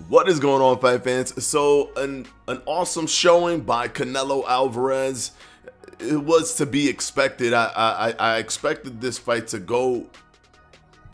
What is going on, fight fans? So an awesome showing by Canelo Alvarez. It was to be expected. I expected this fight to go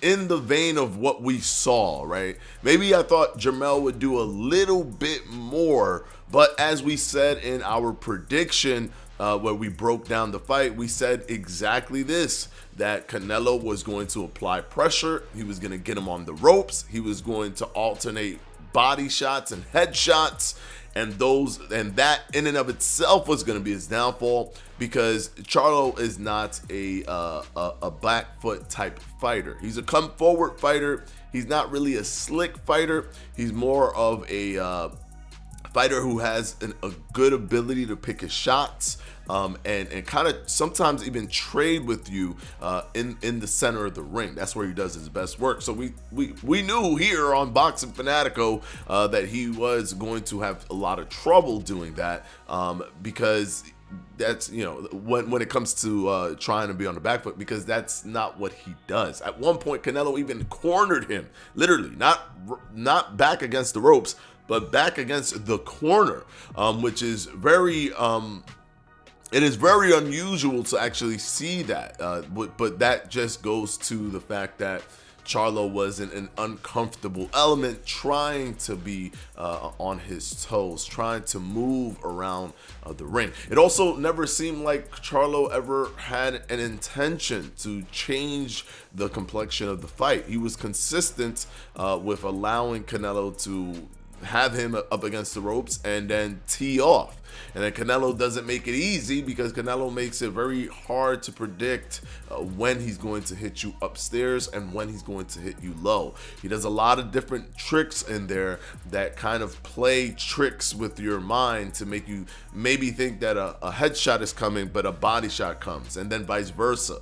in the vein of what we saw, right? Maybe I thought Jermell would do a little bit more, but as we said in our prediction, where we broke down the fight, we said exactly this, that Canelo was going to apply pressure, he was going to get him on the ropes, he was going to alternate body shots and head shots, and that in and of itself was going to be his downfall, because Charlo is not a back foot type fighter. He's a come forward fighter. He's not really a slick fighter. He's more of a fighter who has a good ability to pick his shots, and kind of sometimes even trade with you in the center of the ring. That's where he does his best work. So we knew here on Boxing Fanatico that he was going to have a lot of trouble doing that, because that's, you know, when it comes to trying to be on the back foot, because that's not what he does. At one point, Canelo even cornered him, literally, not back against the ropes, but back against the corner, which is very it is very unusual to actually see that, but that just goes to the fact that Charlo was in an uncomfortable element, trying to be on his toes, trying to move around the ring. It also never seemed like Charlo ever had an intention to change the complexion of the fight. He was consistent with allowing Canelo to have him up against the ropes and then tee off. And then Canelo doesn't make it easy, because Canelo makes it very hard to predict when he's going to hit you upstairs and when he's going to hit you low. He does a lot of different tricks in there that kind of play tricks with your mind to make you maybe think that a headshot is coming, but a body shot comes, and then vice versa.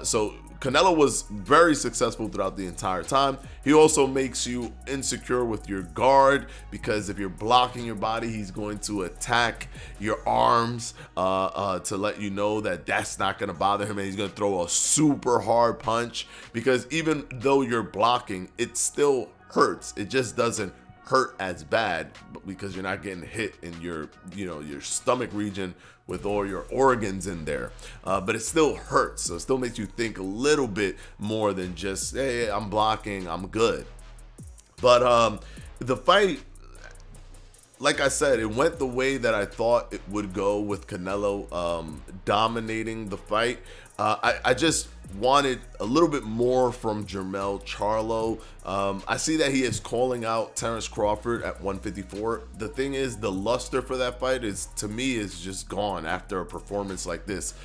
So Canelo was very successful throughout the entire time. He also makes you insecure with your guard, because if you're blocking your body, he's going to attack your arms to let you know that that's not going to bother him, and he's going to throw a super hard punch, because even though you're blocking, it still hurts. It just doesn't hurt as bad because you're not getting hit in your stomach region with all your organs in there, but it still hurts. So it still makes you think a little bit more than just, hey, I'm blocking, I'm good. But the fight, like I said, it went the way that I thought it would go, with Canelo dominating the fight. I just wanted a little bit more from Jermell Charlo. I see that he is calling out Terence Crawford at 154. The thing is, the luster for that fight to me is just gone after a performance like this.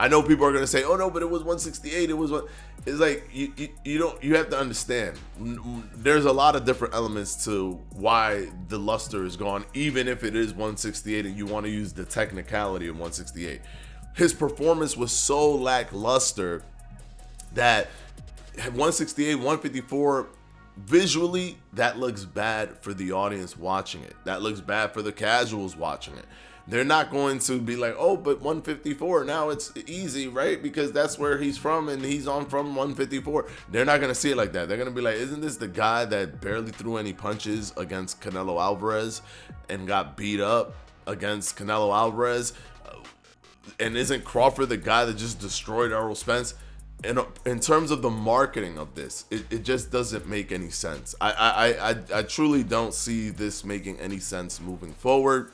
I know people are gonna say, "Oh no, but it was 168." It's like you have to understand. There's a lot of different elements to why the luster is gone, even if it is 168 and you want to use the technicality of 168. His performance was so lackluster that 168, 154, visually, that looks bad for the audience watching it. That looks bad for the casuals watching it. They're not going to be like, oh, but 154, now it's easy, right? Because that's where he's from, and he's on from 154. They're not going to see it like that. They're going to be like, isn't this the guy that barely threw any punches against Canelo Alvarez and got beat up against Canelo Alvarez? And isn't Crawford the guy that just destroyed Errol Spence? And in terms of the marketing of this, it just doesn't make any sense. I truly don't see this making any sense moving forward.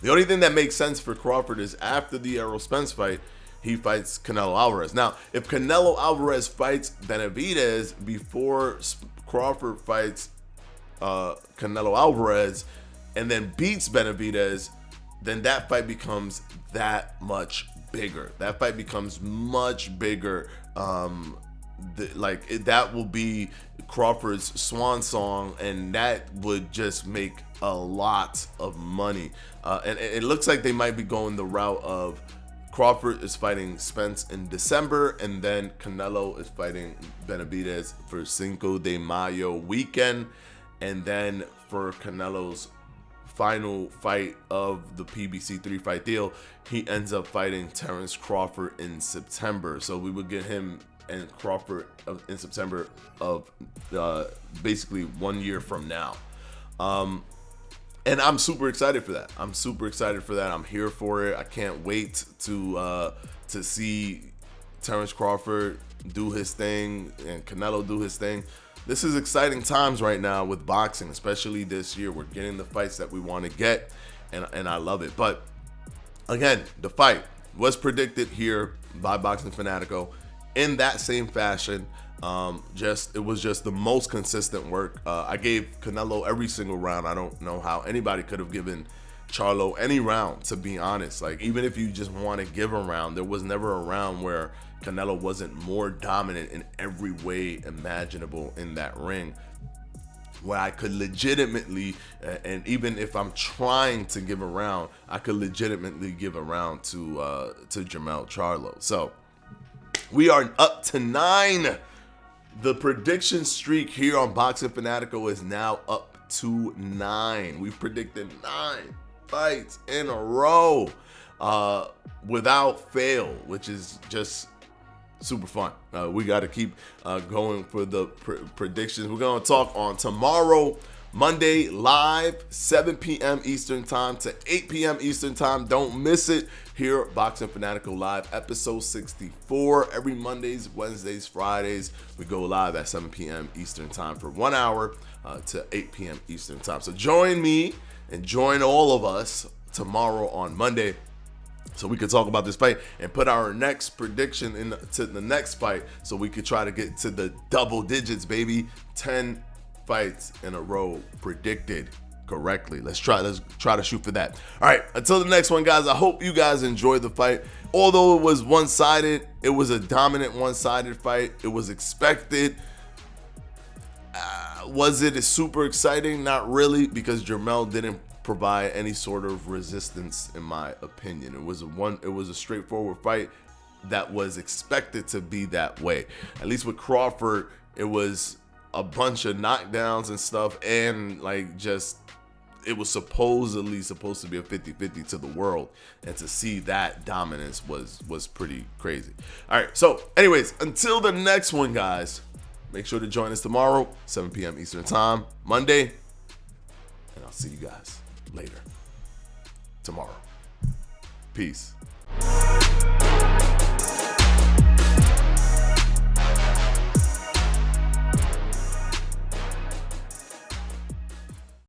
The only thing that makes sense for Crawford is after the Errol Spence fight, he fights Canelo Alvarez. Now, if Canelo Alvarez fights Benavidez before Crawford fights Canelo Alvarez and then beats Benavidez, then that fight becomes that much bigger. That fight becomes much bigger. That will be Crawford's swan song, and that would just make a lot of money. And it looks like they might be going the route of Crawford is fighting Spence in December, and then Canelo is fighting Benavidez for Cinco de Mayo weekend, and then for Canelo's final fight of the PBC 3-fight deal, he ends up fighting Terence Crawford in September. So we would get him and Crawford in September of basically 1 year from now. And I'm super excited for that. I'm here for it. I can't wait to see Terrence Crawford do his thing and Canelo do his thing. This is exciting times right now with boxing, especially this year. We're getting the fights that we want to get, and I love it. But again, the fight was predicted here by Boxing Fanatico in that same fashion. It was just the most consistent work. I gave Canelo every single round. I don't know how anybody could have given Charlo any round, to be honest. Like, even if you just want to give a round, there was never a round where Canelo wasn't more dominant in every way imaginable in that ring, where I could legitimately, and even if I'm trying to give a round, I could legitimately give a round to Jermell Charlo. So we are up to 9. The prediction streak here on Boxing Fanatico is now up to 9. We've predicted 9 fights in a row without fail, which is just super fun. We got to keep going for the predictions. We're going to talk on tomorrow, Monday, live, 7 p.m. Eastern time to 8 p.m. Eastern time. Don't miss it here at Boxing Fanatico Live, episode 64. Every Mondays, Wednesdays, Fridays, we go live at 7 p.m. Eastern time for 1 hour to 8 p.m. Eastern time. So join me and join all of us tomorrow on Monday, so we could talk about this fight and put our next prediction into the next fight, so we could try to get to the double digits, baby. 10 fights in a row predicted correctly. Let's try to shoot for that. All right, until the next one, guys, I hope you guys enjoyed the fight. Although it was one-sided, it was a dominant one-sided fight. It was expected. Was it super exciting? Not really, because Jermell didn't provide any sort of resistance, in my opinion. It was a straightforward fight that was expected to be that way. At least with Crawford, it was a bunch of knockdowns and stuff, and it was supposedly supposed to be a 50-50 to the world, and to see that dominance was pretty crazy. All right, so anyways, until the next one, guys, make sure to join us tomorrow, 7 p.m. Eastern time, Monday, and I'll see you guys later tomorrow. Peace.